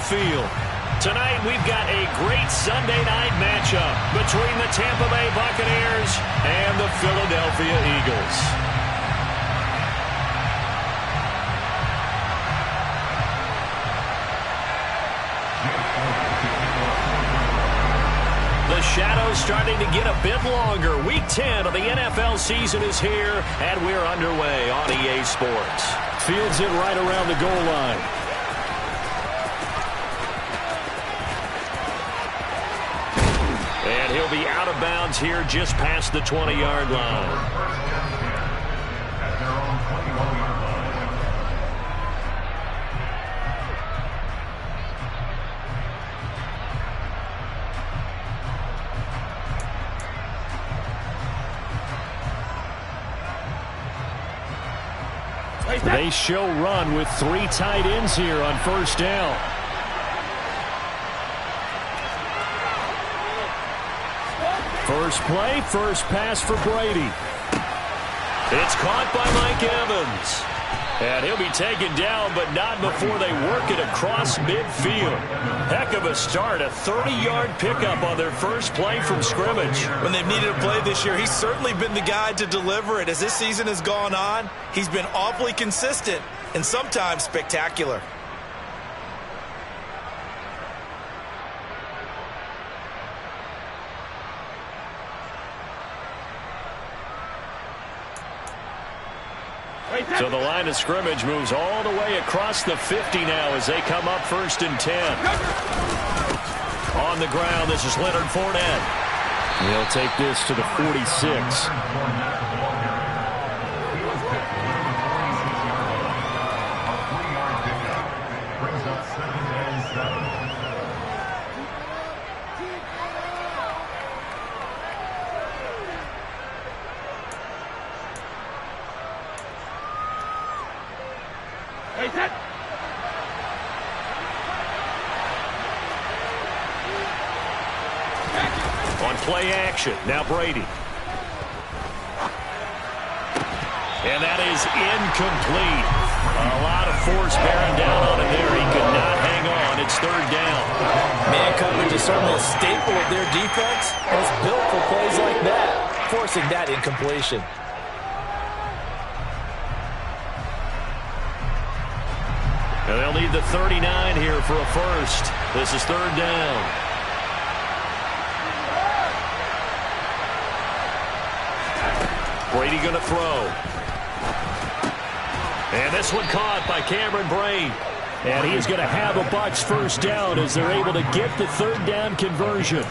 field. Tonight, we've got a great Sunday night matchup between the Tampa Bay Buccaneers and the Philadelphia Eagles. The shadow's starting to get a bit longer. Week 10 of the NFL season is here, and we're underway on EA Sports. Fields it right around the goal line. And he'll be out of bounds here just past the 20-yard line. They show run with 3 tight ends here on first down. First play, first pass for Brady. It's caught by Mike Evans. And he'll be taken down, but not before they work it across midfield. Heck of a start, a 30-yard pickup on their first play from scrimmage. When they've needed a play this year, he's certainly been the guy to deliver it. As this season has gone on, he's been awfully consistent and sometimes spectacular. So the line of scrimmage moves all the way across the 50 now as they come up 1st and 10. On the ground, this is Leonard Fournette. He'll take this to the 46. On play action, now Brady. And that is incomplete. A lot of force bearing down on him there. He could not hang on. It's 3rd down. Man coverage is certainly a staple of their defense. It's built for plays like that, forcing that incompletion. And they'll need the 39 here for a first. This is 3rd down. Brady going to throw. And this one caught by Cameron Brate. And he is going to have a Bucs first down as they're able to get the 3rd down conversion.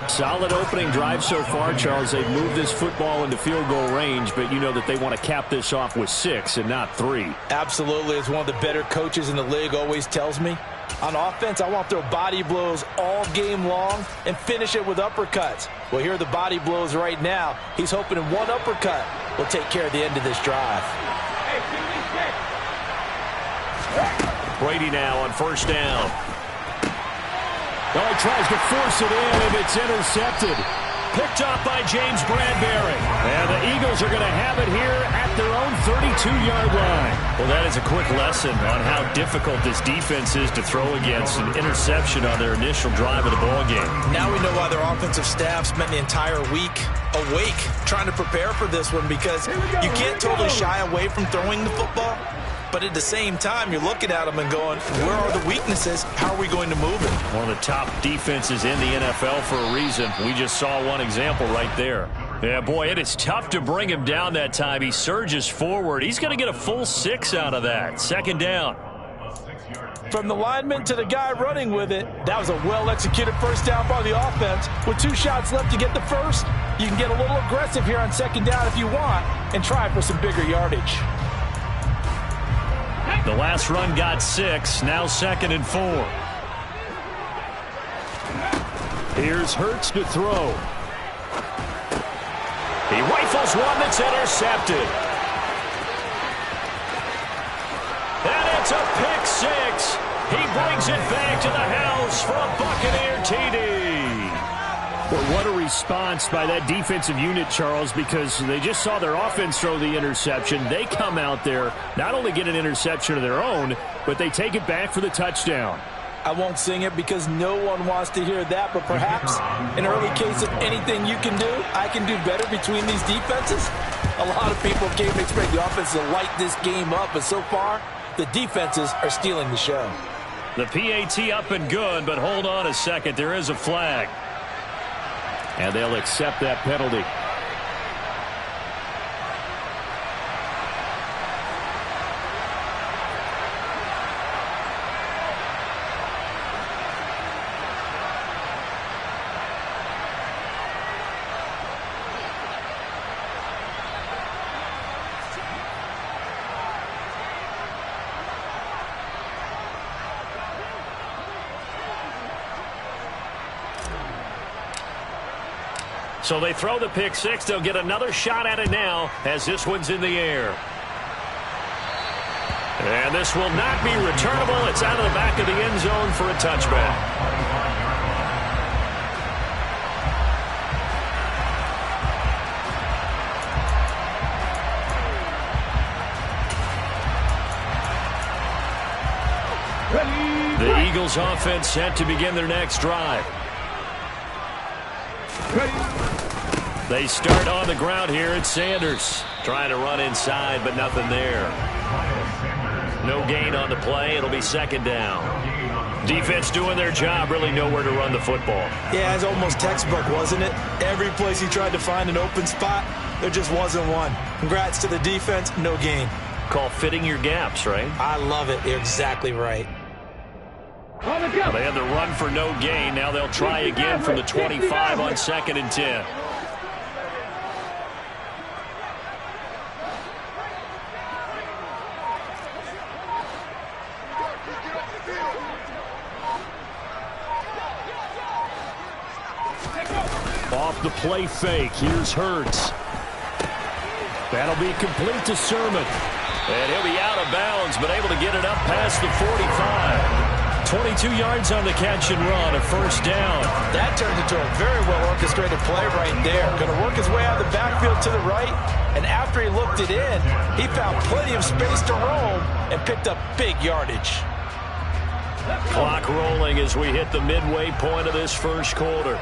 Solid opening drive so far, Charles. They've moved this football into field goal range, but you know that they want to cap this off with 6 and not 3. Absolutely. As one of the better coaches in the league always tells me, on offense, I want to throw body blows all game long and finish it with uppercuts. Well, here are the body blows right now. He's hoping in one uppercut will take care of the end of this drive. Brady now on first down. Oh, he tries to force it in, and it's intercepted. Picked up by James Bradbury. And the Eagles are going to have it here at their own 32-yard line. Well, that is a quick lesson on how difficult this defense is to throw against. An interception on their initial drive of the ballgame. Now we know why their offensive staff spent the entire week awake trying to prepare for this one, because you can't totally shy away from throwing the football. But at the same time, you're looking at them and going, where are the weaknesses? How are we going to move it? One of the top defenses in the NFL for a reason. We just saw one example right there. Yeah, boy, it is tough to bring him down that time. He surges forward. He's going to get a full 6 out of that. 2nd down. From the lineman to the guy running with it, that was a well-executed first down by the offense. With 2 shots left to get the first, you can get a little aggressive here on 2nd down if you want and try for some bigger yardage. The last run got 6, now 2nd and 4. Here's Hurts to throw. He rifles one that's intercepted. And it's a pick 6. He brings it back to the house for a Buccaneer TD. Well, what a response by that defensive unit, Charles, because they just saw their offense throw the interception. They come out there, not only get an interception of their own, but they take it back for the touchdown. I won't sing it because no one wants to hear that, but perhaps an early case of anything you can do, I can do better between these defenses. A lot of people came to expect the offense to light this game up, but so far, the defenses are stealing the show. The PAT up and good, but hold on a second. There is a flag. And they'll accept that penalty. So they throw the pick six. They'll get another shot at it now as this one's in the air. And this will not be returnable. It's out of the back of the end zone for a touchback. The Eagles offense set to begin their next drive. They start on the ground here. It's Sanders trying to run inside, but nothing there. No gain on the play. It'll be second down. Defense doing their job, really nowhere to run the football. Yeah, it's almost textbook, wasn't it? Every place he tried to find an open spot, there just wasn't one. Congrats to the defense, no gain. Call fitting your gaps, right? I love it. You're exactly right. They had the run for no gain. Now they'll try again from the 25 on 2nd and 10. Off the play fake. Here's Hurts. That'll be complete to Sermon. And he'll be out of bounds, but able to get it up past the 45. 22 yards on the catch and run, a first down. That turned into a very well-orchestrated play right there. Going to work his way out of the backfield to the right, and after he looked it in, he found plenty of space to roam and picked up big yardage. Clock rolling as we hit the midway point of this first quarter.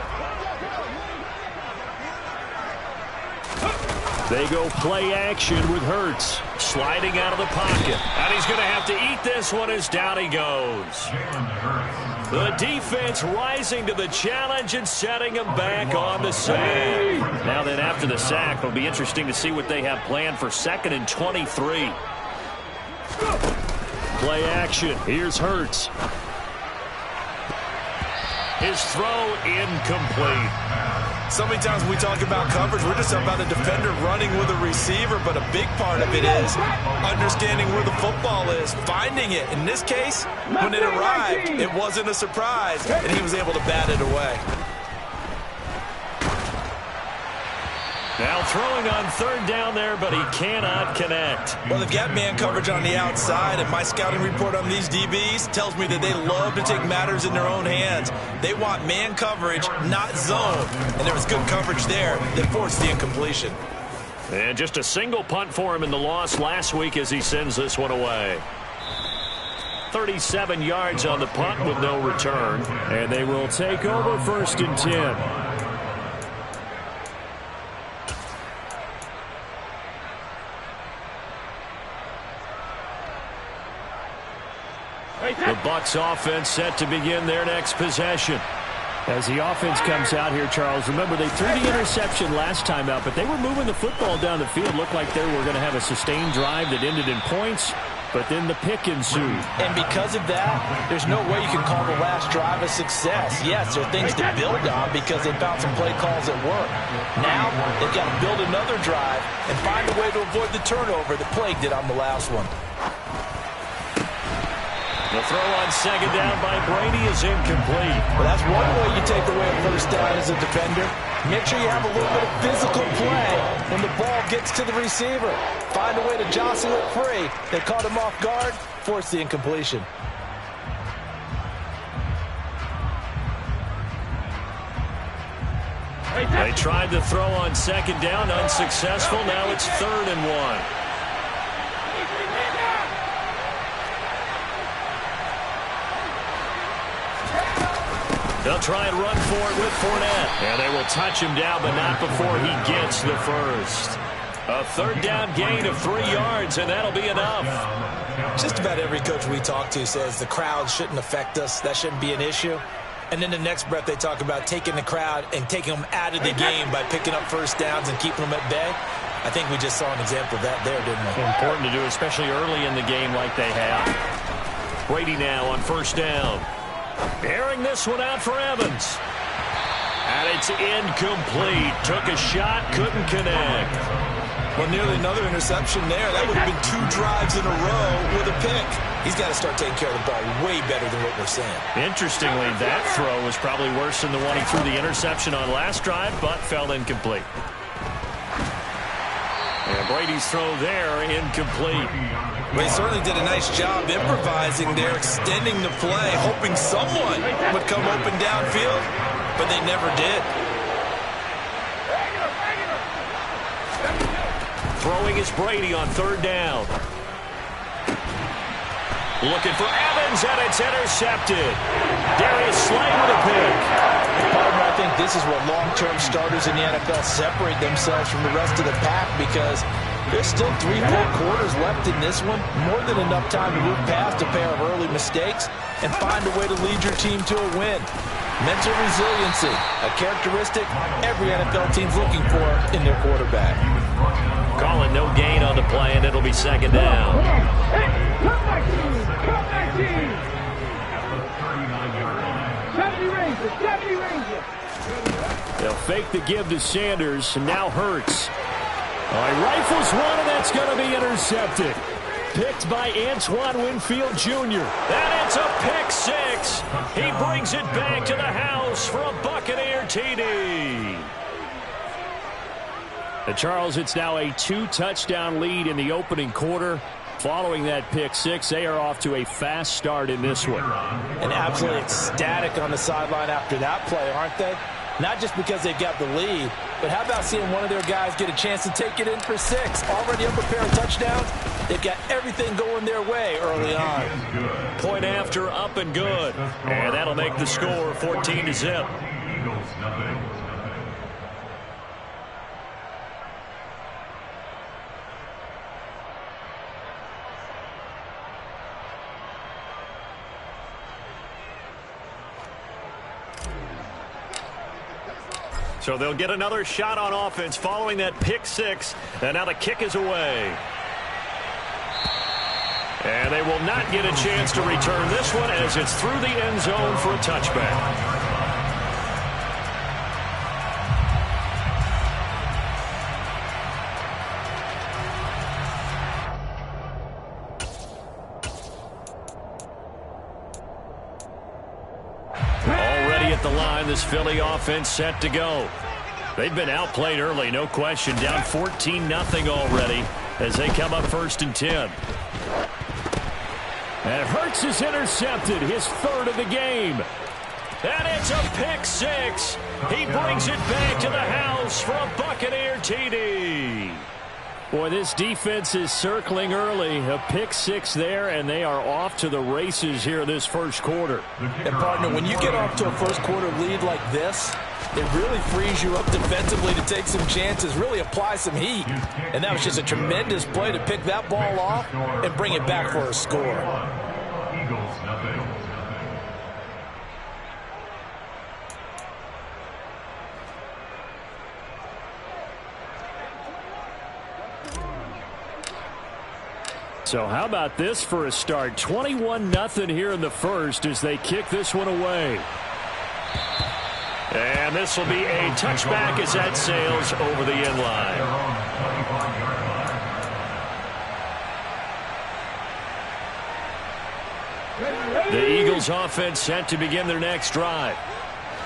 They go play action with Hurts. Sliding out of the pocket. And he's going to have to eat this one as down he goes. The defense rising to the challenge and setting him back on the sack. Now then, after the sack, it'll be interesting to see what they have planned for 2nd and 23. Play action. Here's Hurts. His throw incomplete. So many times when we talk about coverage, we're just about a defender running with a receiver, but a big part of it is understanding where the football is, finding it. In this case, when it arrived, it wasn't a surprise, and he was able to bat it away. Now throwing on 3rd down there, but he cannot connect. Well, they've got man coverage on the outside, and my scouting report on these DBs tells me that they love to take matters in their own hands. They want man coverage, not zone. And there was good coverage there that forced the incompletion. And just a single punt for him in the loss last week as he sends this one away. 37 yards on the punt with no return. And they will take over 1st and 10. The Bucs offense set to begin their next possession. As the offense comes out here, Charles, remember they threw the interception last time out, but they were moving the football down the field. Looked like they were going to have a sustained drive that ended in points, but then the pick ensued. And because of that, there's no way you can call the last drive a success. Yes, there are things to build on because they found some play calls that work. Now, they've got to build another drive and find a way to avoid the turnover that plagued it on the last one. The throw on 2nd down by Brady is incomplete. Well, that's one way you take away a first down as a defender. Make sure you have a little bit of physical play when the ball gets to the receiver. Find a way to jostle it free. They caught him off guard, forced the incompletion. They tried to throw on 2nd down, unsuccessful. Now it's 3rd and 1. They'll try and run for it with Fournette. And they will touch him down, but not before he gets the first. A third down gain of 3 yards, and that'll be enough. Just about every coach we talk to says the crowd shouldn't affect us. That shouldn't be an issue. And then the next breath they talk about taking the crowd and taking them out of the game by picking up first downs and keeping them at bay. I think we just saw an example of that there, didn't we? Important to do, especially early in the game like they have. Brady now on first down. Airing this one out for Evans. And it's incomplete. Took a shot, couldn't connect. Well, nearly another interception there. That would have been 2 drives in a row with a pick. He's got to start taking care of the ball way better than what we're seeing. Interestingly, that throw was probably worse than the one he threw the interception on last drive, but fell incomplete. And Brady's throw there, incomplete. Well, he certainly did a nice job improvising there, extending the play, hoping someone would come open downfield, but they never did. Throwing is Brady on third down. Looking for Evans, and it's intercepted. Darius Slay with a pick. Partner, I think this is where long-term starters in the NFL separate themselves from the rest of the pack, because there's still 3 full quarters left in this one. More than enough time to move past a pair of early mistakes and find a way to lead your team to a win. Mental resiliency, a characteristic every NFL team's looking for in their quarterback. Calling no gain on the play, and it'll be second down. They'll fake the give to Sanders, and now Hurts. He rifles one, and that's going to be intercepted. Picked by Antoine Winfield Jr. And it's a pick 6. He brings it back to the house for a Buccaneer TD. Charles, it's now a 2-touchdown lead in the opening quarter. Following that pick 6, they are off to a fast start in this one. And absolutely ecstatic on the sideline after that play, aren't they? Not just because they've got the lead, but how about seeing one of their guys get a chance to take it in for 6? Already up a pair of touchdowns. They've got everything going their way early on. Point after, up and good. And that'll make the score 14-0. So they'll get another shot on offense following that pick 6. And now the kick is away. And they will not get a chance to return this one as it's through the end zone for a touchback. This Philly offense set to go. They've been outplayed early, no question. Down 14-0 already as they come up 1st and 10. And Hurts is intercepted, his 3rd of the game. And it's a pick 6. He brings it back to the house for a Buccaneer TD. Boy, this defense is circling early. A pick 6 there, and they are off to the races here this first quarter. And, partner, when you get off to a first quarter lead like this, it really frees you up defensively to take some chances, really apply some heat. And that was just a tremendous play to pick that ball off and bring it back for a score. So how about this for a start? 21-0 here in the first as they kick this one away. And this will be a touchback as that sails over the end line. The Eagles offense set to begin their next drive.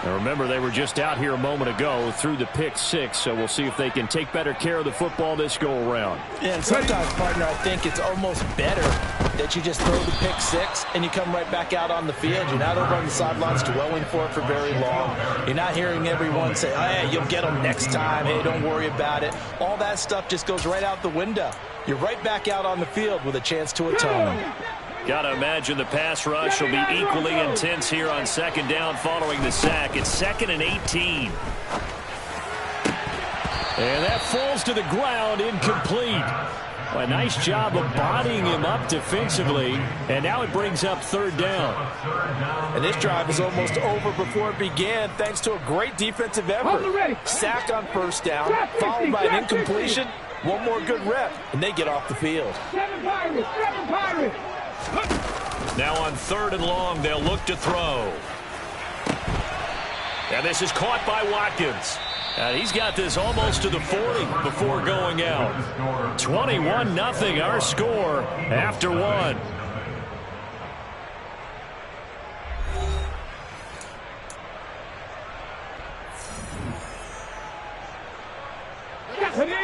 Now remember, they were just out here a moment ago through the pick 6, so we'll see if they can take better care of the football this go-around. Yeah, and sometimes, partner, I think it's almost better that you just throw the pick 6 and you come right back out on the field. You're not over on the sidelines dwelling for it for very long. You're not hearing everyone say, hey, you'll get them next time. Hey, don't worry about it. All that stuff just goes right out the window. You're right back out on the field with a chance to atone. Got to imagine the pass rush will be equally intense here on second down following the sack. It's 2nd and 18. And that falls to the ground, incomplete. Well, a nice job of bodying him up defensively, and now it brings up 3rd down. And this drive is almost over before it began thanks to a great defensive effort. Sack on 1st down, followed by an incompletion. One more good rep, and they get off the field. Now on 3rd and long, they'll look to throw. And this is caught by Watkins. And he's got this almost to the 40 before going out. 21-0 our score after 1.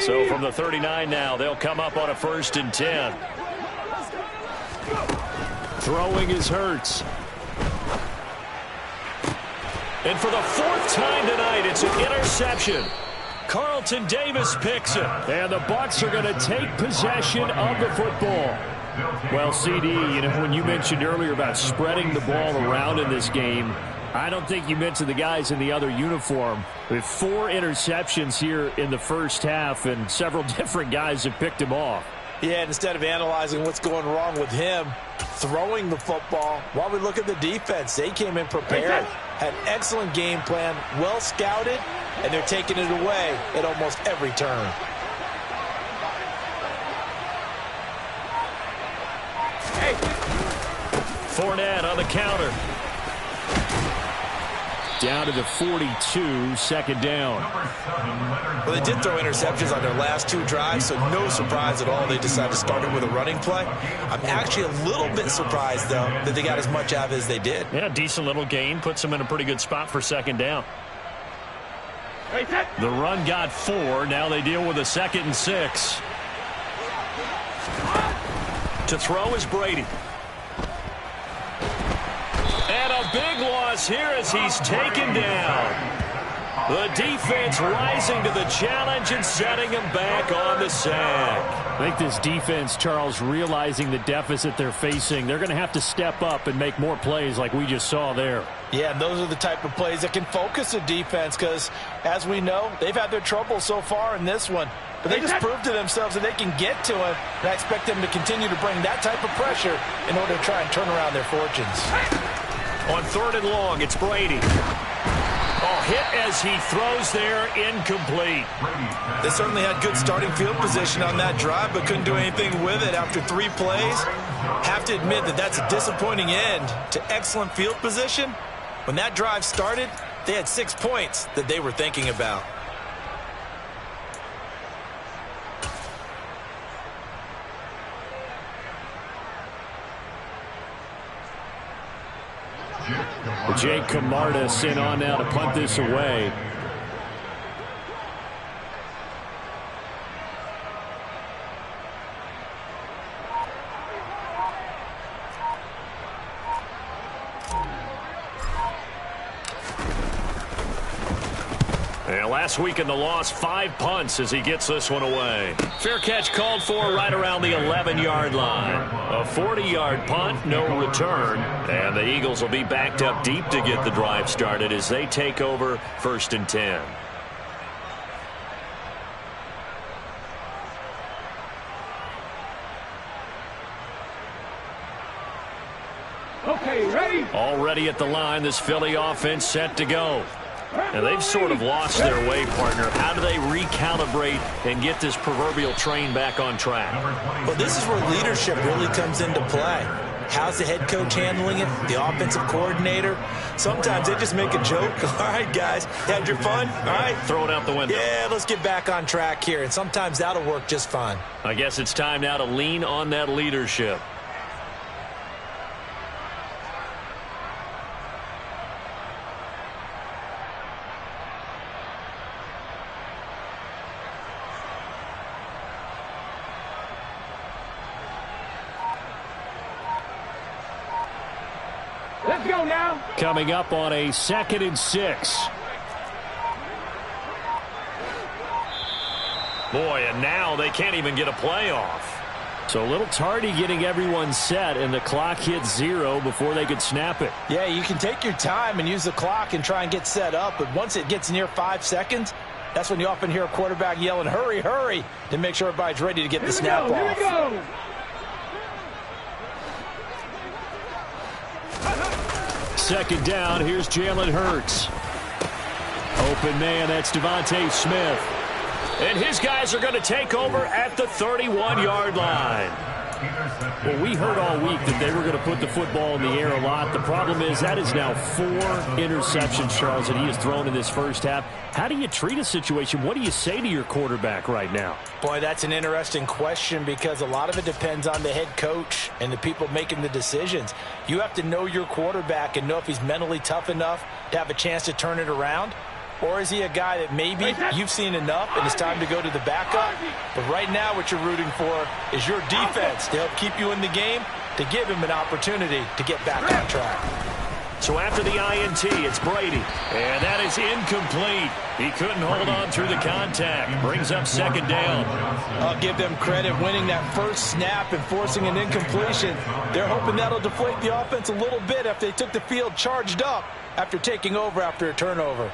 So from the 39 now, they'll come up on a 1st and 10. Throwing is Hurts. And for the 4th time tonight, it's an interception. Carlton Davis picks it. And the Bucs are going to take possession of the football. Well, CD, you know, when you mentioned earlier about spreading the ball around in this game, I don't think you mentioned the guys in the other uniform. With 4 interceptions here in the first half, and several different guys have picked him off. Yeah, and instead of analyzing what's going wrong with him, throwing the football, while we look at the defense, they came in prepared, had an excellent game plan, well scouted, and they're taking it away at almost every turn. Fournette on the counter. Down to the 42, 2nd down. Well, they did throw interceptions on their last 2 drives, so no surprise at all they decided to start it with a running play. I'm actually a little bit surprised, though, that they got as much out of it as they did. Yeah, decent little gain. Puts them in a pretty good spot for 2nd down. The run got 4. Now they deal with a 2nd and 6. To throw is Brady. And a big loss here as he's taken down. The defense rising to the challenge and setting him back on the sack. I think this defense, Charles, realizing the deficit they're facing, they're going to have to step up and make more plays like we just saw there. Yeah, those are the type of plays that can focus a defense because, as we know, they've had their trouble so far in this one. But they just proved to themselves that they can get to it, and I expect them to continue to bring that type of pressure in order to try and turn around their fortunes. On 3rd and long, it's Brady. Oh, hit as he throws there, incomplete. They certainly had good starting field position on that drive, but couldn't do anything with it after 3 plays. Have to admit that that's a disappointing end to excellent field position. When that drive started, they had 6 points that they were thinking about. Jake Camarda sent on now to punt this away. Last week in the loss, 5 punts as he gets this one away. Fair catch called for right around the 11-yard line. A 40-yard punt, no return. And the Eagles will be backed up deep to get the drive started as they take over 1st and 10. Okay, ready? Already at the line, this Philly offense set to go. And they've sort of lost their way, partner. How do they recalibrate and get this proverbial train back on track? Well, this is where leadership really comes into play. How's the head coach handling it? The offensive coordinator? Sometimes they just make a joke. All right, guys, you had your fun? All right. Throw it out the window. Yeah, let's get back on track here. And sometimes that'll work just fine. I guess it's time now to lean on that leadership. Let's go now. Coming up on a 2nd and 6. Boy, and now they can't even get a play off. So a little tardy getting everyone set, and the clock hit 0 before they could snap it. Yeah, you can take your time and use the clock and try and get set up, but once it gets near 5 seconds, that's when you often hear a quarterback yelling, hurry, hurry, to make sure everybody's ready to get the snap off. Here we go. Second down, here's Jalen Hurts. Open man, that's Devontae Smith. And his guys are going to take over at the 31-yard line. Well, we heard all week that they were going to put the football in the air a lot. The problem is that is now 4 interceptions, Charles, that he has thrown in this first half. How do you treat a situation? What do you say to your quarterback right now? Boy, that's an interesting question because a lot of it depends on the head coach and the people making the decisions. You have to know your quarterback and know if he's mentally tough enough to have a chance to turn it around. Or is he a guy that maybe you've seen enough and it's time to go to the backup? But right now what you're rooting for is your defense to help keep you in the game, to give him an opportunity to get back on track. So after the INT, it's Brady. And that is incomplete. He couldn't hold on through the contact. Brings up second down. I'll give them credit winning that first snap and forcing an incompletion. They're hoping that'll deflate the offense a little bit after they took the field charged up after taking over after a turnover.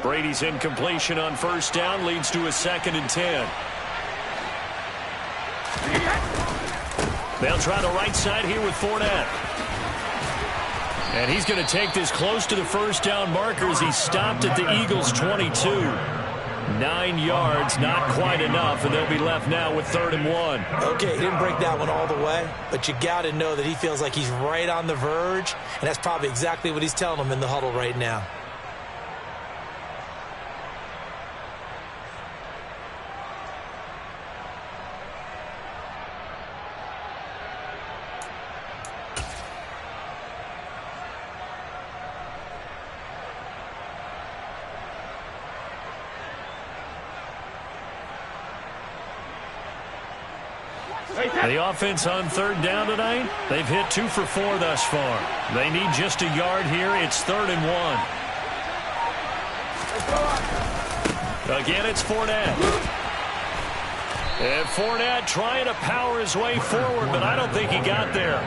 Brady's incompletion on first down leads to a 2nd and 10. They'll try the right side here with Fournette. And he's going to take this close to the first down marker as he stopped at the Eagles' 22. 9 yards, not quite enough, and they'll be left now with 3rd and 1. Okay, he didn't break that one all the way, but you got to know that he feels like he's right on the verge, and that's probably exactly what he's telling them in the huddle right now. The offense on 3rd down tonight, they've hit 2 for 4 thus far. They need just a yard here. It's 3rd and 1. Again, it's Fournette. And Fournette trying to power his way forward, but I don't think he got there.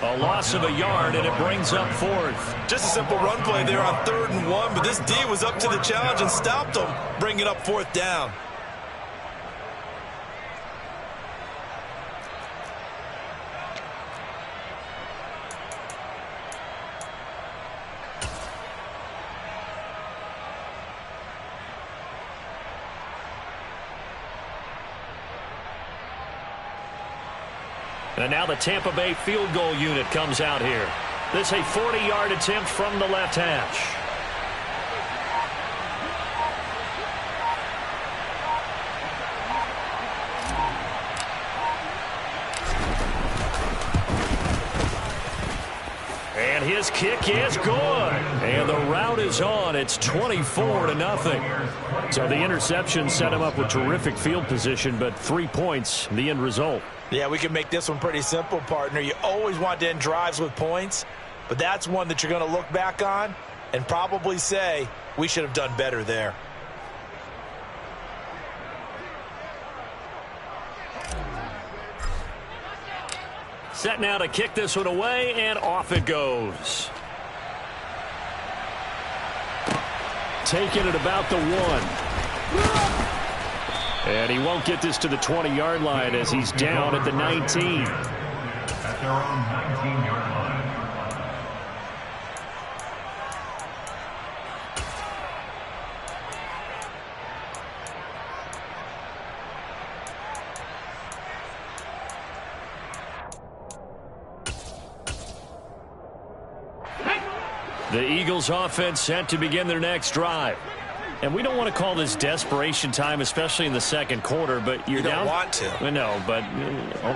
A loss of a yard, and it brings up 4th. Just a simple run play there on 3rd and 1, but this D was up to the challenge and stopped him, bringing up 4th down. And now the Tampa Bay field goal unit comes out here. This a 40-yard attempt from the left hash. And his kick is good. And the route is on. It's 24-0. So the interception set him up with terrific field position, but 3 points, the end result. Yeah, we can make this one pretty simple, partner. You always want to end drives with points, but that's one that you're going to look back on and probably say, we should have done better there. Set now to kick this one away, and off it goes. Taking it about the 1. And he won't get this to the 20-yard line as he's down at the 19. At their own 19-yard line. The Eagles offense set to begin their next drive. And we don't want to call this desperation time, especially in the second quarter, but you're down. You don't want to. No, but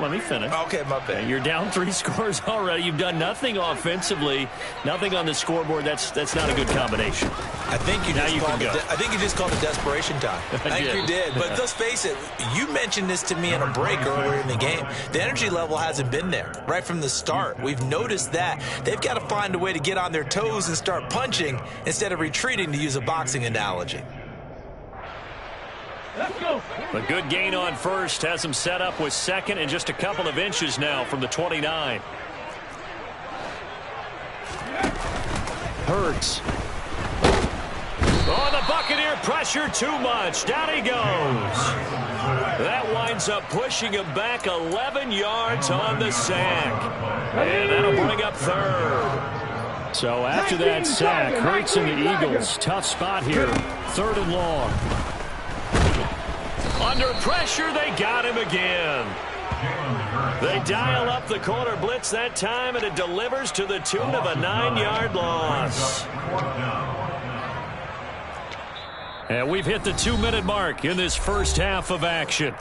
let me finish. Okay, my bad. You're down 3 scores already. You've done nothing offensively, nothing on the scoreboard. That's not a good combination. I think you just called it desperation time. I think you did. But let's face it, you mentioned this to me in a break earlier in the game. The energy level hasn't been there right from the start. We've noticed that. They've got to find a way to get on their toes and start punching instead of retreating, to use a boxing analogy. Let's go. A good gain on first has him set up with second and just a couple of inches now from the 29. Hurts. Oh, the Buccaneer pressure too much. Down he goes. That winds up pushing him back 11 yards on the sack. And that'll bring up third. So after that sack, Hurts and the Eagles, tough spot here. 3rd and long. Under pressure, they got him again. They dial up the corner blitz that time, and it delivers to the tune of a 9-yard loss. And we've hit the 2-minute mark in this first half of action.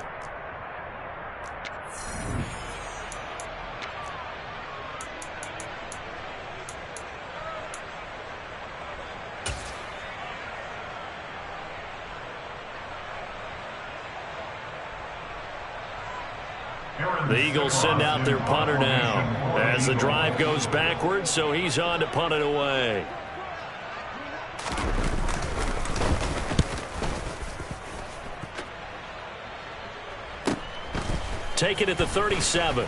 The Eagles send out their punter now as the drive goes backwards, so he's on to punt it away. Take it at the 37.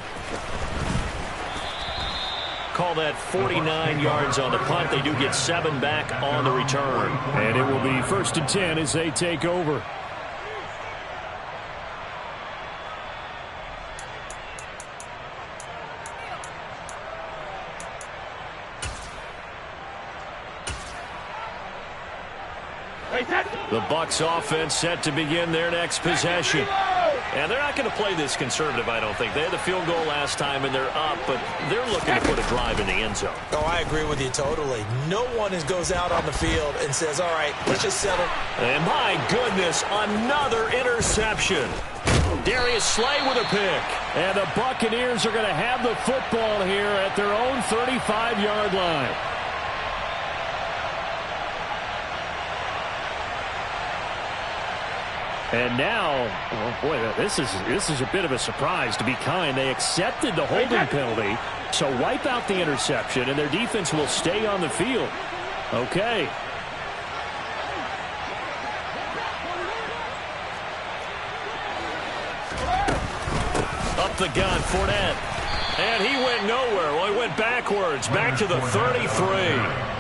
Call that 49 yards on the punt. They do get 7 back on the return. And it will be 1st and 10 as they take over. The Bucs offense set to begin their next possession. And they're not going to play this conservative, I don't think. They had the field goal last time, and they're up, but they're looking to put a drive in the end zone. Oh, I agree with you totally. No one goes out on the field and says, all right, let's just settle. And my goodness, another interception. Darius Slay with a pick. And the Buccaneers are going to have the football here at their own 35-yard line. And now, oh boy, this is a bit of a surprise, to be kind. They accepted the holding penalty, so wipe out the interception, and their defense will stay on the field. Okay. Up the gun, Fournette. And he went nowhere. Well, he went backwards, back to the 33.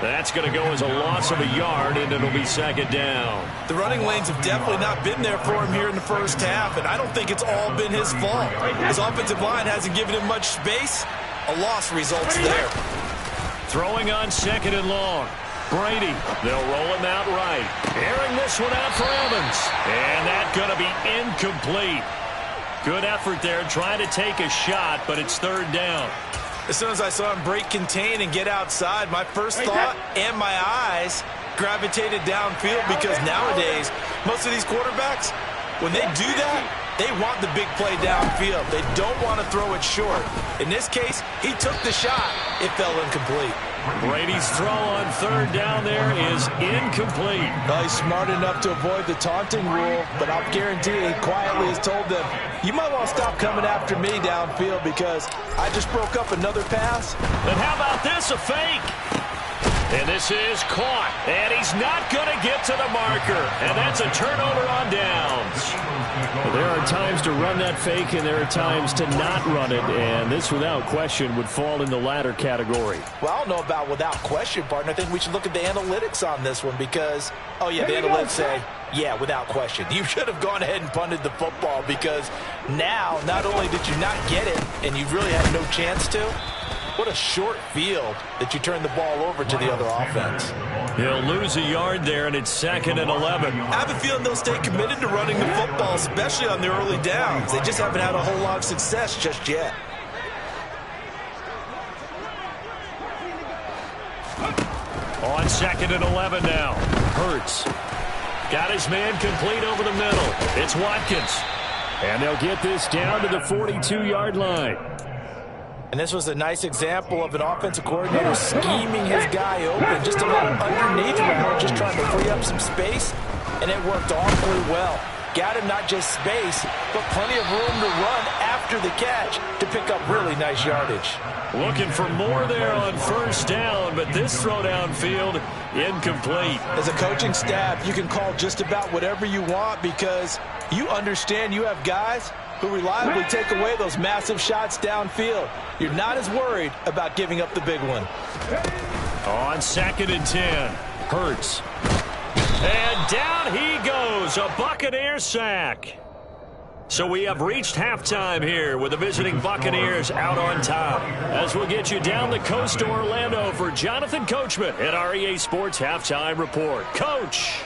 That's going to go as a loss of a yard, and it'll be 2nd down. The running lanes have definitely not been there for him here in the first half, and I don't think it's all been his fault. His offensive line hasn't given him much space. A loss results there. Throwing on 2nd and long. Brady, they'll roll him out right. Airing this one out for Evans. And that's going to be incomplete. Good effort there, trying to take a shot, but it's 3rd down. As soon as I saw him break contain and get outside, my first thought and my eyes gravitated downfield, because nowadays, most of these quarterbacks, when they do that, they want the big play downfield. They don't want to throw it short. In this case, he took the shot. It fell incomplete. Brady's throw on 3rd down there is incomplete. Well, he's smart enough to avoid the taunting rule, but I'll guarantee he quietly has told them, you might want to stop coming after me downfield because I just broke up another pass. And how about this, a fake? And this is caught, and he's not going to get to the marker, and that's a turnover on downs. Well, there are times to run that fake, and there are times to not run it, and this, without question, would fall in the latter category. Well, I don't know about without question, partner. I think we should look at the analytics on this one because, oh, yeah, the analytics say, yeah, without question. You should have gone ahead and punted the football because now, not only did you not get it, and you really had no chance to, what a short field that you turn the ball over to the other offense. He'll lose a yard there, and it's 2nd and 11. I have a feeling they'll stay committed to running the football, especially on their early downs. They just haven't had a whole lot of success just yet. On 2nd and 11 now. Hurts. Got his man complete over the middle. It's Watkins. And they'll get this down to the 42-yard line. And this was a nice example of an offensive coordinator scheming his guy open, just a little underneath route, just trying to free up some space, and it worked awfully well. Got him not just space, but plenty of room to run after the catch to pick up really nice yardage. Looking for more there on first down, but this throw downfield incomplete. As a coaching staff, you can call just about whatever you want because you understand you have guys who reliably take away those massive shots downfield. You're not as worried about giving up the big one. On 2nd and 10, Hurts. And down he goes, a Buccaneer sack. So we have reached halftime here with the visiting Buccaneers out on top. As we'll get you down the coast to Orlando for Jonathan Coachman at our EA Sports Halftime Report. Coach.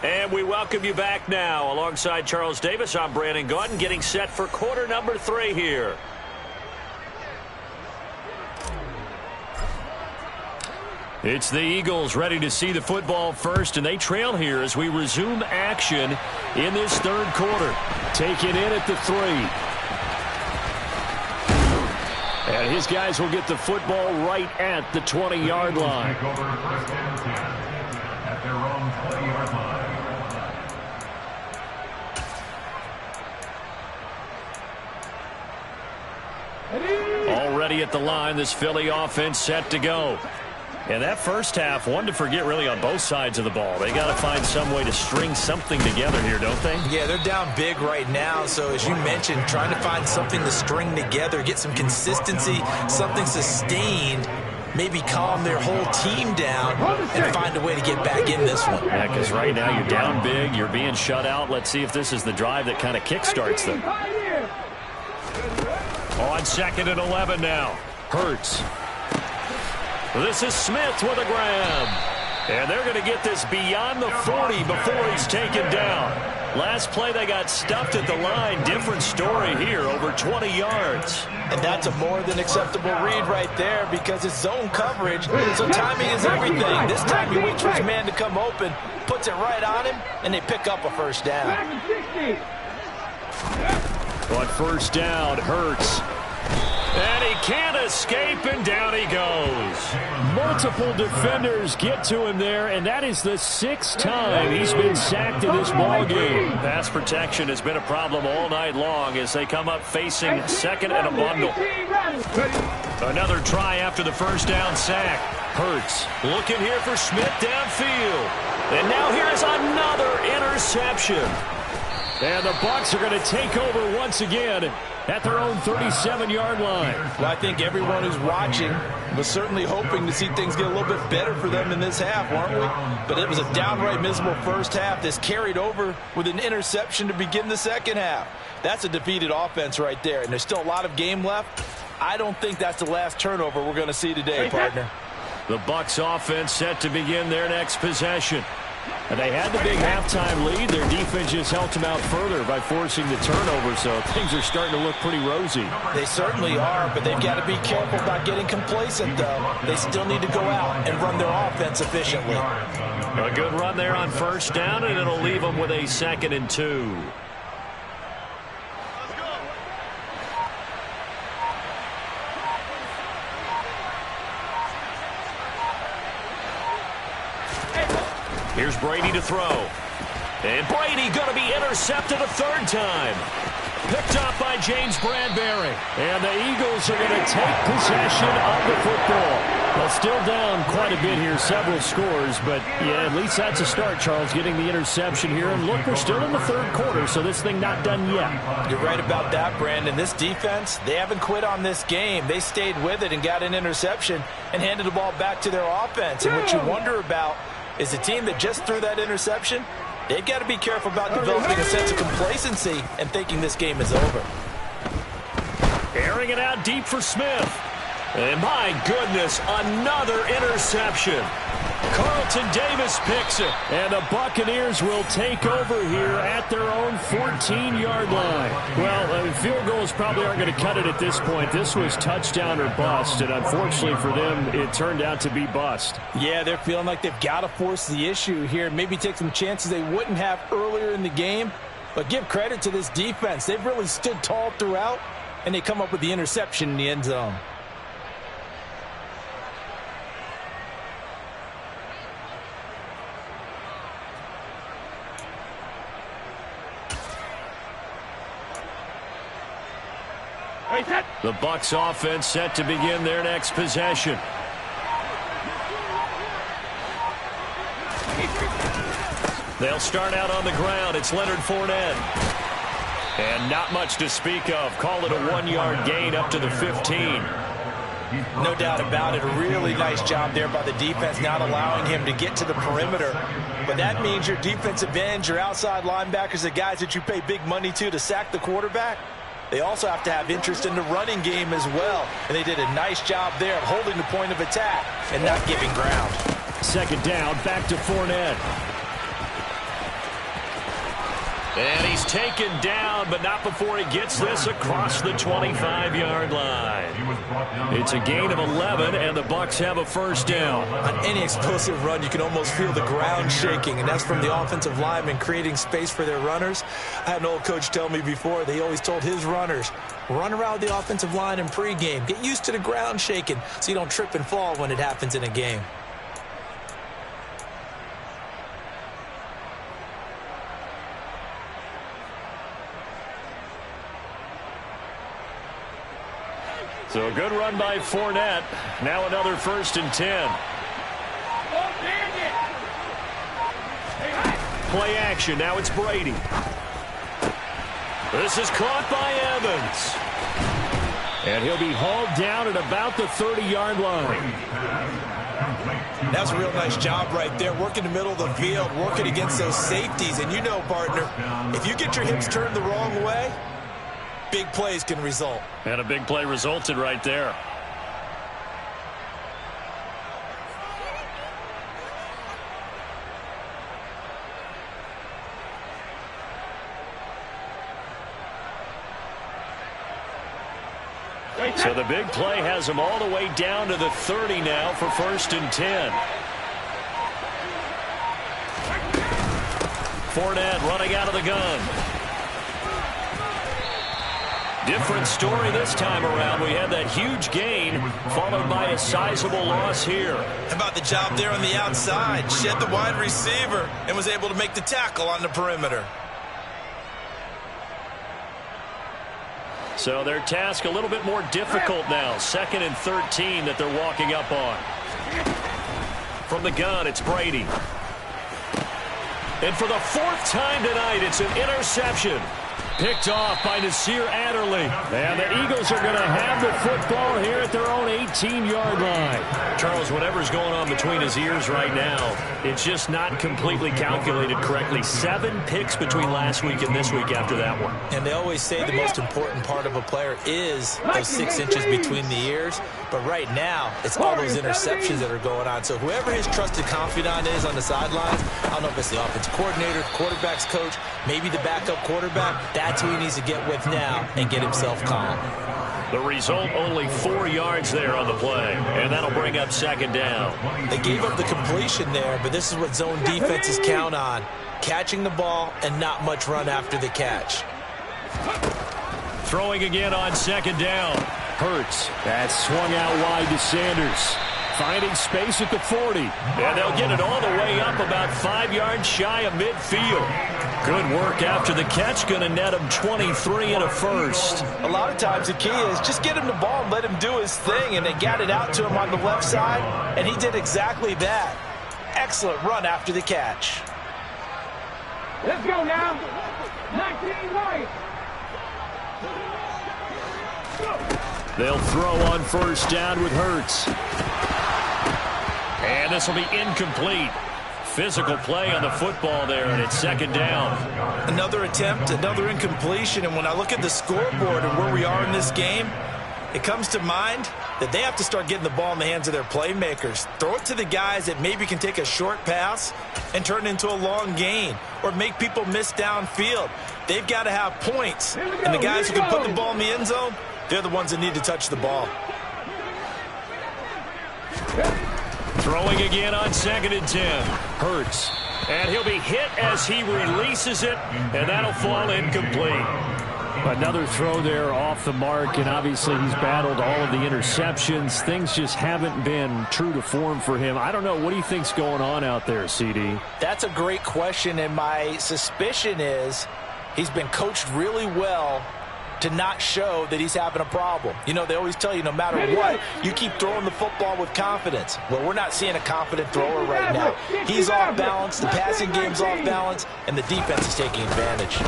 And we welcome you back now. Alongside Charles Davis, I'm Brandon Gaudin, getting set for quarter number 3 here. It's the Eagles ready to see the football first, and they trail here as we resume action in this third quarter. Taken in at the 3. And his guys will get the football right at the 20-yard line. Take over first and 10 at their own 20-yard line. Already at the line, this Philly offense set to go. And that first half, one to forget really on both sides of the ball. They got to find some way to string something together here, don't they? Yeah, they're down big right now. So as you mentioned, trying to find something to string together, get some consistency, something sustained, maybe calm their whole team down and find a way to get back in this one. Yeah, because right now you're down big, you're being shut out. Let's see if this is the drive that kind of kickstarts them. On 2nd and 11 now. Hurts. This is Smith with a grab. And they're going to get this beyond the 40 before he's taken down. Last play they got stuffed at the line. Different story here, over 20 yards. And that's a more than acceptable read right there because it's zone coverage, so timing is everything. This time he waits for his man to come open, puts it right on him, and they pick up a first down. But first down, Hurts. And he can't escape, and down he goes. Multiple defenders get to him there, and that is the 6th time he's been sacked in this ballgame. Pass protection has been a problem all night long as they come up facing second and a bundle. Another try after the first down sack. Hurts looking here for Smith downfield. And now here is another interception. And the Bucs are going to take over once again at their own 37-yard line. Well, I think everyone who's watching was certainly hoping to see things get a little bit better for them in this half, weren't we? But it was a downright miserable first half. This carried over with an interception to begin the second half. That's a defeated offense right there, and there's still a lot of game left. I don't think that's the last turnover we're going to see today, partner. The Bucs offense set to begin their next possession. And they had the big halftime lead. Their defense just helped them out further by forcing the turnover, so things are starting to look pretty rosy. They certainly are, but they've got to be careful about getting complacent, though. They still need to go out and run their offense efficiently. A good run there on first down, and it'll leave them with a 2nd and 2. Here's Brady to throw. And Brady going to be intercepted a 3rd time. Picked up by James Bradbury. And the Eagles are going to take possession of the football. Well, still down quite a bit here, several scores. But, yeah, at least that's a start, Charles, getting the interception here. And look, we're still in the 3rd quarter, so this thing not done yet. You're right about that, Brandon. This defense, they haven't quit on this game. They stayed with it and got an interception and handed the ball back to their offense. And what you wonder about is a team that just threw that interception, they've got to be careful about developing a sense of complacency and thinking this game is over. Airing it out deep for Smith. And my goodness, another interception. Carlton Davis picks it. And the Buccaneers will take over here at their own 14-yard line. Well, field goals probably aren't going to cut it at this point. This was touchdown or bust, and unfortunately for them, it turned out to be bust. Yeah, they're feeling like they've got to force the issue here, maybe take some chances they wouldn't have earlier in the game. But give credit to this defense. They've really stood tall throughout, and they come up with the interception in the end zone. The Bucs offense set to begin their next possession. They'll start out on the ground. It's Leonard Fournette. And not much to speak of. Call it a 1-yard gain up to the 15. No doubt about it. A really nice job there by the defense, not allowing him to get to the perimeter. But that means your defensive ends, your outside linebackers, the guys that you pay big money to sack the quarterback, they also have to have interest in the running game as well. And they did a nice job there of holding the point of attack and not giving ground. Second down, back to Fournette. And he's taken down, but not before he gets this across the 25-yard line. It's a gain of 11, and the Bucs have a first down. On any explosive run, you can almost feel the ground shaking, and that's from the offensive linemen creating space for their runners. I had an old coach tell me before, they always told his runners, run around the offensive line in pregame. Get used to the ground shaking so you don't trip and fall when it happens in a game. So a good run by Fournette. Now another 1st and 10. Play action. Now it's Brady. This is caught by Evans. And he'll be hauled down at about the 30-yard line. That's a real nice job right there, working the middle of the field, working against those safeties. And you know, partner, if you get your hips turned the wrong way, big plays can result. And a big play resulted right there. So the big play has him all the way down to the 30 now for 1st and 10. Fournette running out of the gun. Different story this time around. We had that huge gain followed by a sizable loss here. How about the job there on the outside? Shed the wide receiver and was able to make the tackle on the perimeter. So their task a little bit more difficult now. 2nd and 13 that they're walking up on. From the gun, it's Brady. And for the 4th time tonight, it's an interception. Picked off by Nasir Adderley. And the Eagles are going to have the football here at their own 18-yard line. Charles, whatever's going on between his ears right now, it's just not completely calculated correctly. 7 picks between last week and this week after that one. And they always say the most important part of a player is those 6 inches between the ears. But right now, it's all those interceptions that are going on. So whoever his trusted confidant is on the sidelines, I don't know if it's the offensive coordinator, quarterback's coach, maybe the backup quarterback, that's who he needs to get with now and get himself calm. The result, only 4 yards there on the play, and that'll bring up 2nd down. They gave up the completion there, but this is what zone defenses count on, catching the ball and not much run after the catch. Throwing again on 2nd down. Hurts. That's swung out wide to Sanders. Finding space at the 40. And they'll get it all the way up about 5 yards shy of midfield. Good work after the catch. Going to net him 23 and a first. A lot of times the key is just get him the ball and let him do his thing. And they got it out to him on the left side. And he did exactly that. Excellent run after the catch. Let's go now. 19 right. They'll throw on 1st down with Hurts. And this will be incomplete. Physical play on the football there, and it's 2nd down. Another attempt, another incompletion. And when I look at the scoreboard and where we are in this game, It comes to mind that they have to start getting the ball in the hands of their playmakers. Throw it to the guys that maybe can take a short pass and turn it into a long gain or make people miss downfield. They've got to have points. And the guys who can put the ball in the end zone, they're the ones that need to touch the ball. Throwing again on 2nd and 10. Hurts. And he'll be hit as he releases it, and that'll fall incomplete. Another throw there off the mark, and obviously he's battled all of the interceptions. Things just haven't been true to form for him. I don't know. What do you think's going on out there, CD? That's a great question, and my suspicion is he's been coached really well to not show that he's having a problem. You know, they always tell you no matter what, you keep throwing the football with confidence. Well, we're not seeing a confident thrower right now. He's off balance, the passing game's off balance, and the defense is taking advantage.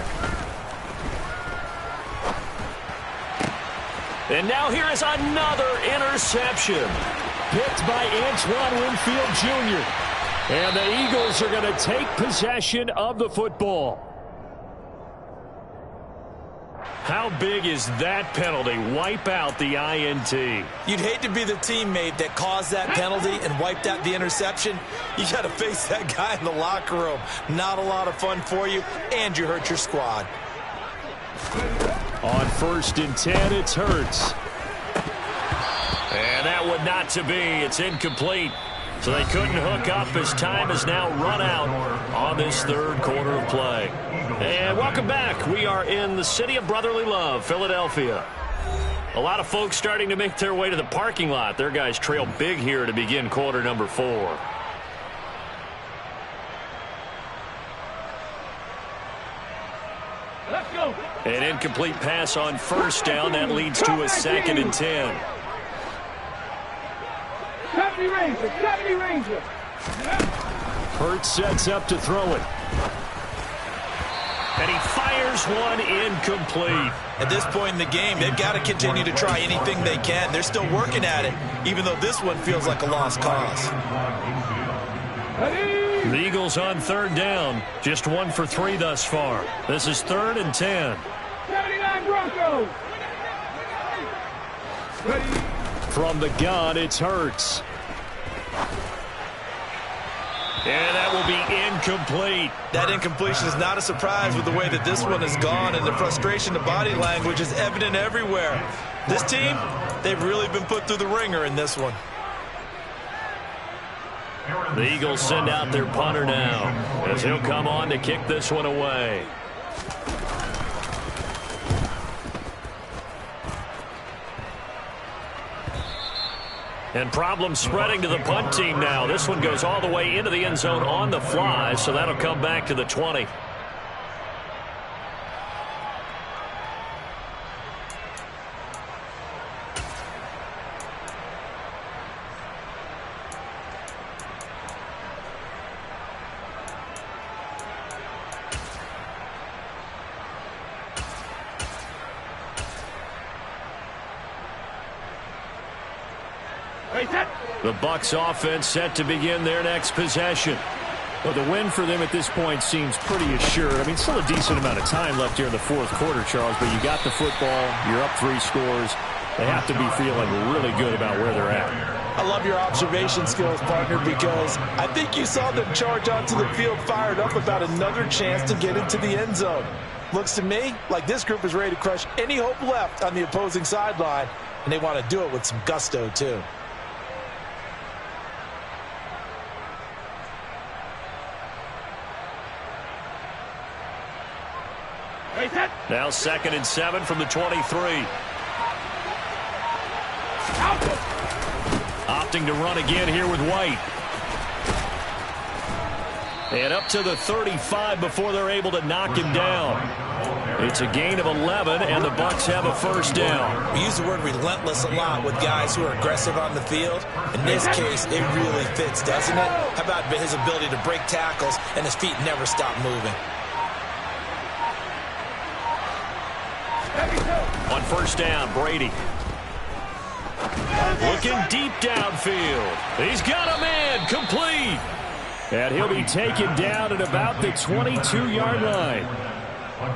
And now here is another interception. Picked by Antoine Winfield Jr. And the Eagles are going to take possession of the football. How big is that penalty? Wipe out the INT. You'd hate to be the teammate that caused that penalty and wiped out the interception. You got to face that guy in the locker room. Not a lot of fun for you, and you hurt your squad. On 1st and 10, it's Hurts. And that one not to be. It's incomplete. So they couldn't hook up as time has now run out on this 3rd quarter of play. And welcome back. We are in the city of brotherly love, Philadelphia. A lot of folks starting to make their way to the parking lot. Their guys trail big here to begin quarter number 4. Let's go. An incomplete pass on 1st down. That leads to a 2nd and 10. 70 Ranger, 70 Ranger. Hurts sets up to throw it. And he fires one incomplete. At this point in the game, they've got to continue to try anything they can. They're still working at it, even though this one feels like a lost cause. The Eagles on 3rd down. Just 1 for 3 thus far. This is 3rd and 10. 79 Broncos. Ready. From the gun, it's Hurts. And that will be incomplete. That incompletion is not a surprise with the way that this one has gone, and the frustration, the body language is evident everywhere. This team, they've really been put through the ringer in this one. The Eagles send out their punter now as he'll come on to kick this one away. And problems spreading to the punt team now. This one goes all the way into the end zone on the fly, so that'll come back to the 20. The Bucs offense set to begin their next possession. Well, the win for them at this point seems pretty assured. I mean, still a decent amount of time left here in the 4th quarter, Charles, but you got the football, you're up 3 scores. They have to be feeling really good about where they're at. I love your observation skills, partner, because I think you saw them charge onto the field fired up about another chance to get into the end zone. Looks to me like this group is ready to crush any hope left on the opposing sideline, and they want to do it with some gusto, too. Now 2nd and 7 from the 23. Opting to run again here with White. And up to the 35 before they're able to knock him down. It's a gain of 11, and the Bucs have a 1st down. We use the word relentless a lot with guys who are aggressive on the field. In this case, it really fits, doesn't it? How about his ability to break tackles and his feet never stop moving? On 1st down, Brady. Looking deep downfield. He's got a man complete. And he'll be taken down at about the 22-yard line.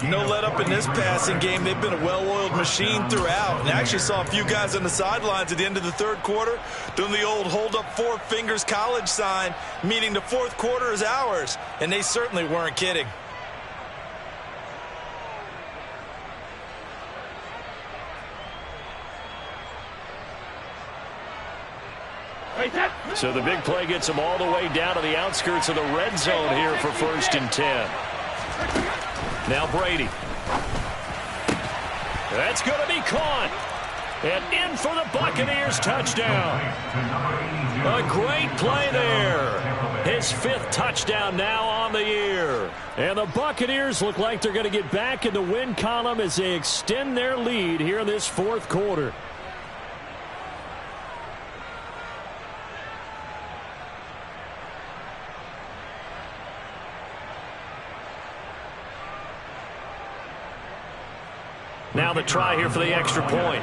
No let up in this passing game. They've been a well-oiled machine throughout. And I actually saw a few guys on the sidelines at the end of the third quarter doing the old hold up four fingers college sign, meaning the fourth quarter is ours. And they certainly weren't kidding. So the big play gets them all the way down to the outskirts of the red zone here for 1st and 10. Now Brady. That's going to be caught. And in for the Buccaneers touchdown. A great play there. His 5th touchdown now on the year. And the Buccaneers look like they're going to get back in the win column as they extend their lead here in this 4th quarter. Now the try here for the extra point.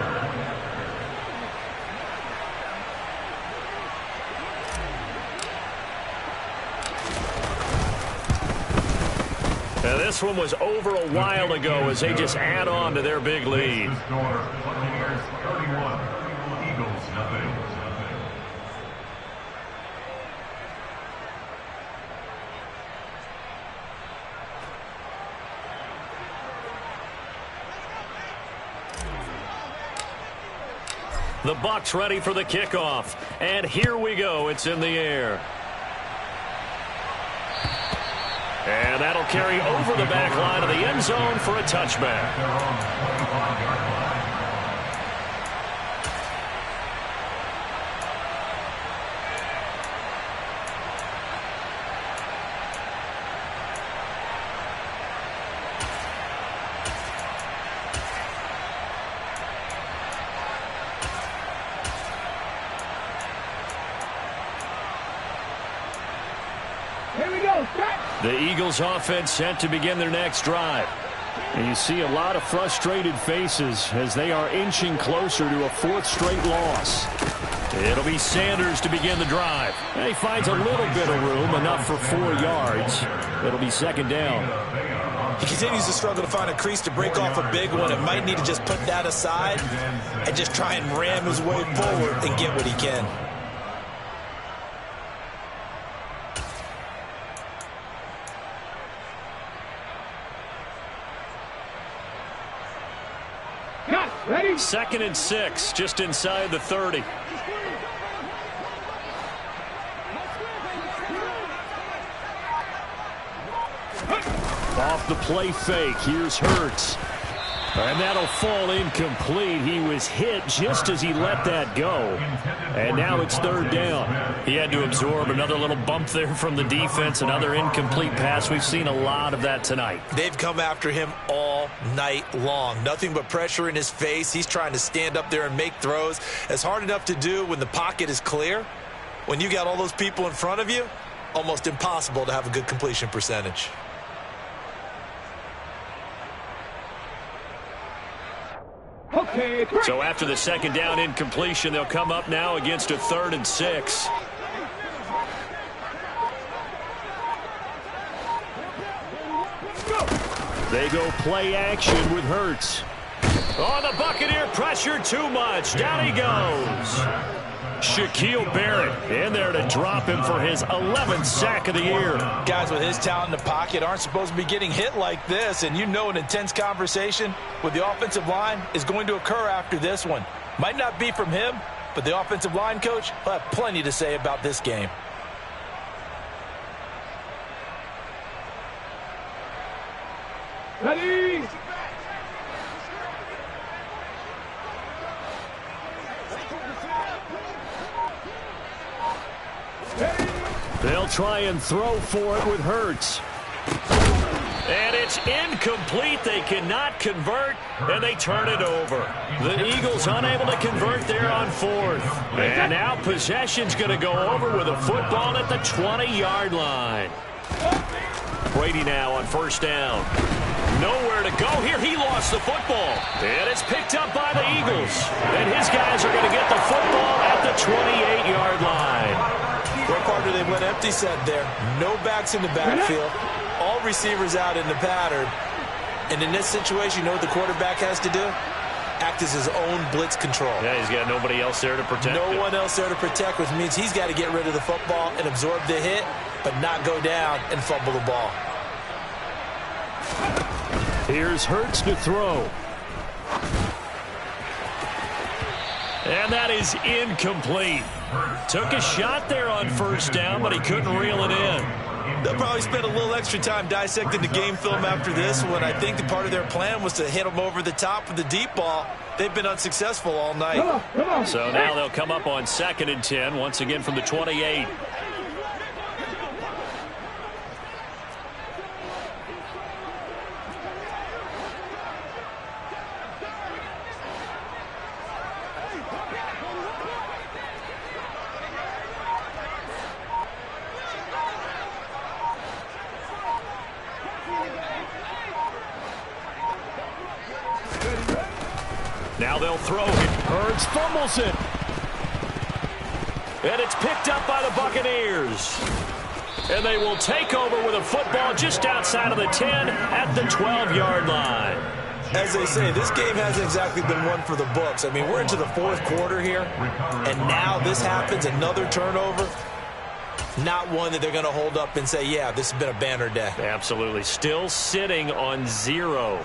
Now this one was over a while ago as they just add on to their big lead. Buccaneers 31, Eagles nothing. The Bucs ready for the kickoff. And here we go. It's in the air. And that'll carry over the back line of the end zone for a touchback. They're on the 25-yard line. Here we go. Start. The Eagles offense set to begin their next drive. And you see a lot of frustrated faces as they are inching closer to a 4th straight loss. It'll be Sanders to begin the drive. And he finds a little bit of room, enough for 4 yards. It'll be 2nd down. He continues to struggle to find a crease to break off a big one and might need to just put that aside and just try and ram his way forward and get what he can. Cut. Ready. 2nd and 6, just inside the 30. Off the play fake, here's Hurts. And that'll fall incomplete. He was hit just as he let that go. And now it's 3rd down. He had to absorb another little bump there from the defense, another incomplete pass. We've seen a lot of that tonight. They've come after him all night long. Nothing but pressure in his face. He's trying to stand up there and make throws. It's hard enough to do when the pocket is clear. When you got all those people in front of you, almost impossible to have a good completion percentage. Okay. So after the 2nd down incompletion, they'll come up now against a 3rd and 6. They go play action with Hurts. Oh, the Buccaneer pressure too much. Down he goes. Shaquille Barrett in there to drop him for his 11th sack of the year. Guys with his talent in the pocket aren't supposed to be getting hit like this, and you know an intense conversation with the offensive line is going to occur after this one. Might not be from him, but the offensive line coach will have plenty to say about this game. Ready. They'll try and throw for it with Hurts. And it's incomplete. They cannot convert, and they turn it over. The Eagles unable to convert there on 4th. And now possession's going to go over with a football at the 20-yard line. Brady now on 1st down. Nowhere to go here. He lost the football. And it's picked up by the Eagles. And his guys are going to get the football at the 28-yard line. Well, partner, they went empty set there. No backs in the backfield. All receivers out in the pattern. And in this situation, you know what the quarterback has to do? Act as his own blitz control. Yeah, he's got nobody else there to protect him. No one else there to protect, which means he's got to get rid of the football and absorb the hit, but not go down and fumble the ball. Here's Hurts to throw. And that is incomplete. Took a shot there on first down, but he couldn't reel it in. They'll probably spend a little extra time dissecting the game film after this one. I think the part of their plan was to hit them over the top with the deep ball. They've been unsuccessful all night. Come on. So now they'll come up on 2nd and 10, once again from the 28. Now they'll throw it. Hurts fumbles it. And it's picked up by the Buccaneers. And they will take over with a football just outside of the 10 at the 12-yard line. As they say, this game hasn't exactly been one for the books. I mean, we're into the 4th quarter here, and now this happens, another turnover. Not one that they're going to hold up and say, yeah, this has been a banner day. Absolutely. Still sitting on 0.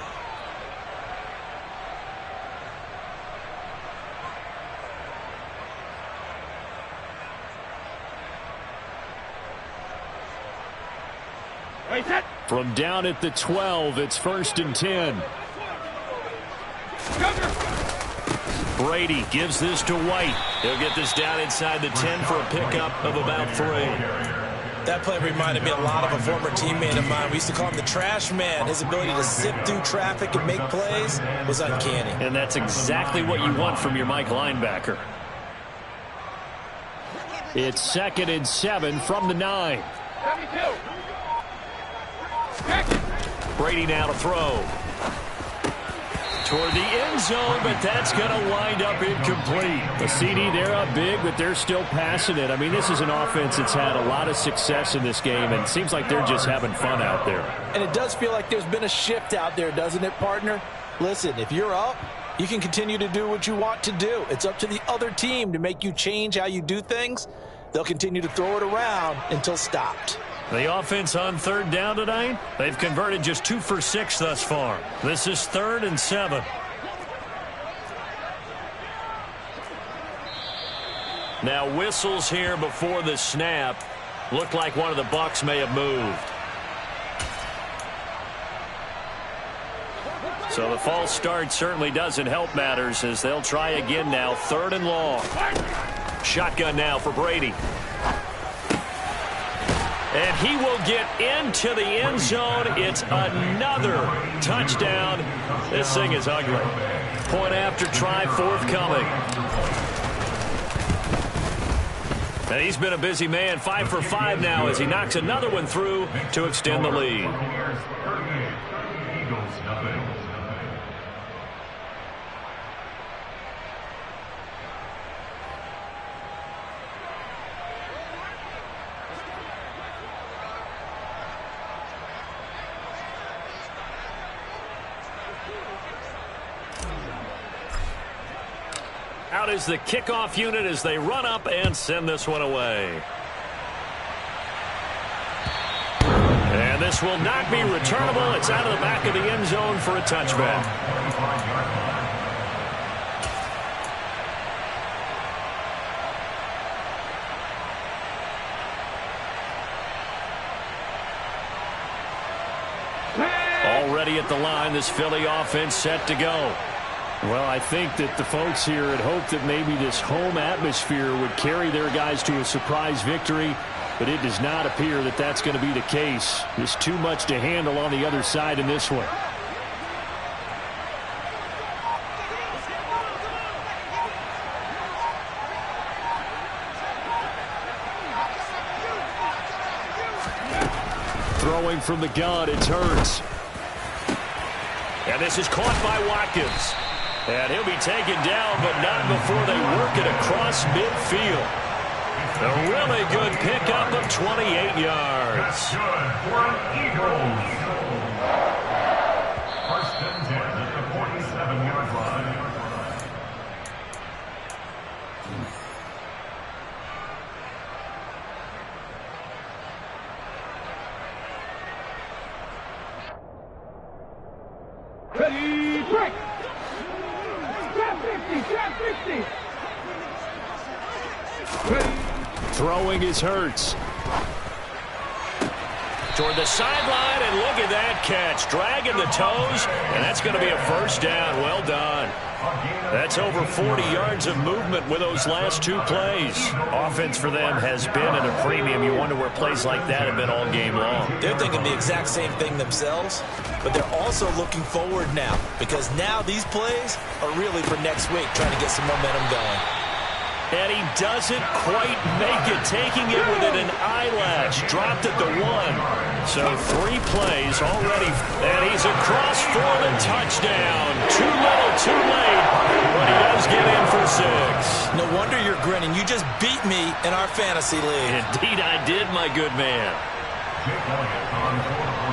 From down at the 12, it's 1st and 10. Brady gives this to White. He'll get this down inside the 10 for a pickup of about 3. That play reminded me a lot of a former teammate of mine. We used to call him the trash man. His ability to sift through traffic and make plays was uncanny. And that's exactly what you want from your Mike linebacker. It's 2nd and 7 from the 9. Brady now to throw. Toward the end zone, but that's going to wind up incomplete. The CD, they're up big, but they're still passing it. I mean, this is an offense that's had a lot of success in this game, and it seems like they're just having fun out there. And it does feel like there's been a shift out there, doesn't it, partner? Listen, if you're up, you can continue to do what you want to do. It's up to the other team to make you change how you do things. They'll continue to throw it around until stopped. The offense on 3rd down tonight, they've converted just 2 for 6 thus far. This is 3rd and 7. Now whistles here before the snap. Looked like one of the Bucs may have moved. So the false start certainly doesn't help matters as they'll try again now. 3rd and long. Shotgun now for Brady. And he will get into the end zone. It's another touchdown. This thing is ugly. Point after try forthcoming. And he's been a busy man. 5 for 5 now as he knocks another one through to extend the lead. Out is the kickoff unit as they run up and send this one away. And this will not be returnable. It's out of the back of the end zone for a touchback. Already at the line, this Philly offense set to go. Well, I think that the folks here had hoped that maybe this home atmosphere would carry their guys to a surprise victory, but it does not appear that that's going to be the case. There's too much to handle on the other side in this one. Throwing from the gun, it's Hurts. And this is caught by Watkins. And he'll be taken down, but not before they work it across midfield. A really good pickup of 28 yards. Ready, break. Trap 50, trap 50. Ready. Throwing is Hurts. Toward the sideline, and look at that catch. Dragging the toes, and that's going to be a first down. Well done. That's over 40 yards of movement with those last two plays. Offense for them has been at a premium. You wonder where plays like that have been all game long. They're thinking the exact same thing themselves, but they're also looking forward now, because now these plays are really for next week, trying to get some momentum going. And he doesn't quite make it, taking it within an eyelash. Dropped at the 1. So 3 plays already. And he's across for the touchdown. Too little, too late. But he does get in for 6. No wonder you're grinning. You just beat me in our fantasy league. Indeed I did, my good man.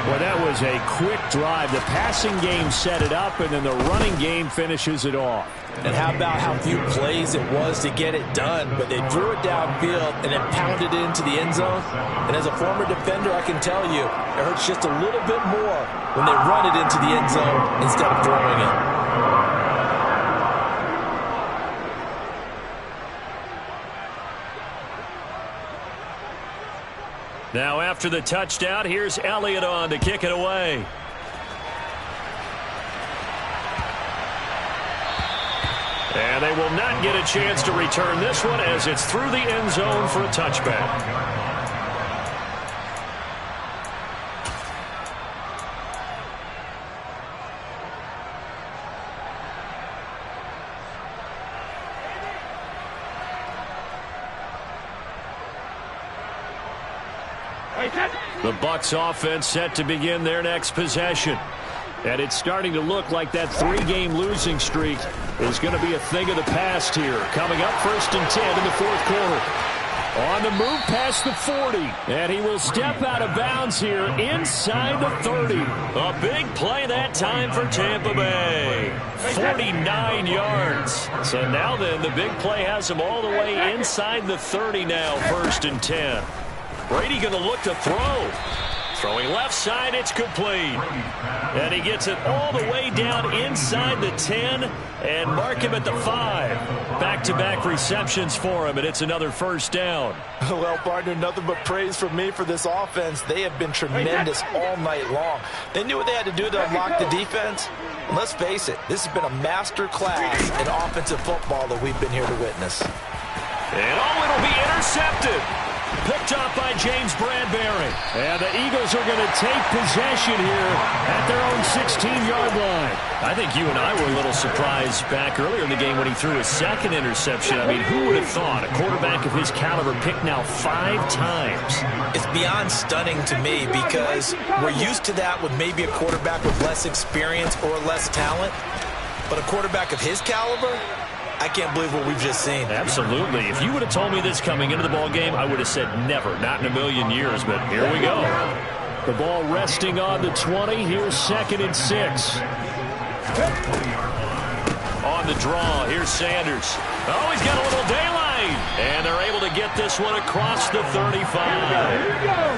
Well, that was a quick drive. The passing game set it up, and then the running game finishes it off. And how about how few plays it was to get it done, but they threw it downfield and then pounded it into the end zone. And as a former defender, I can tell you, it hurts just a little bit more when they run it into the end zone instead of throwing it. Now after the touchdown, here's Elliott on to kick it away. And they will not get a chance to return this one as it's through the end zone for a touchback. The Bucs offense set to begin their next possession. And it's starting to look like that 3-game losing streak is going to be a thing of the past here. Coming up 1st and 10 in the 4th quarter. On the move past the 40. And he will step out of bounds here inside the 30. A big play that time for Tampa Bay. 49 yards. So now then, the big play has him all the way inside the 30 now, 1st and 10. Brady going to look to throw. Throwing left side, it's complete. And he gets it all the way down inside the 10 and mark him at the 5. Back-to-back receptions for him, and it's another first down. Well, partner, nothing but praise from me for this offense. They have been tremendous all night long. They knew what they had to do to unlock the defense. And let's face it, this has been a master class in offensive football that we've been here to witness. And it'll be intercepted. Picked off by James Bradbury. And the Eagles are going to take possession here at their own 16-yard line. I think you and I were a little surprised back earlier in the game when he threw his second interception. I mean, who would have thought a quarterback of his caliber picked now 5 times? It's beyond stunning to me because we're used to that with maybe a quarterback with less experience or less talent. But a quarterback of his caliber, I can't believe what we've just seen. Absolutely. If you would have told me this coming into the ball game, I would have said never, not in a million years, but here we go. The ball resting on the 20. Here's 2nd and 6. On the draw, here's Sanders. Oh, he's got a little daylight. And they're able to get this one across the 35. Here we go.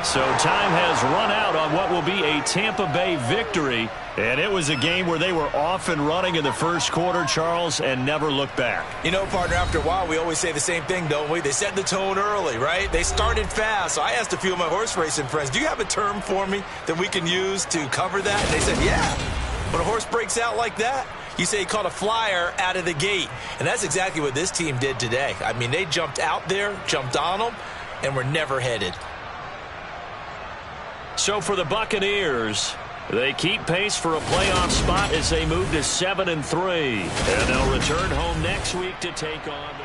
So time has run out on what will be a Tampa Bay victory. And it was a game where they were off and running in the first quarter, Charles, and never looked back. You know, partner, after a while, we always say the same thing, don't we? They set the tone early, right? They started fast. So I asked a few of my horse racing friends, do you have a term for me that we can use to cover that? And they said, yeah. When a horse breaks out like that, you say he caught a flyer out of the gate. And that's exactly what this team did today. I mean, they jumped out there, jumped on them, and were never headed. So for the Buccaneers, they keep pace for a playoff spot as they move to 7-3. And they'll return home next week to take on the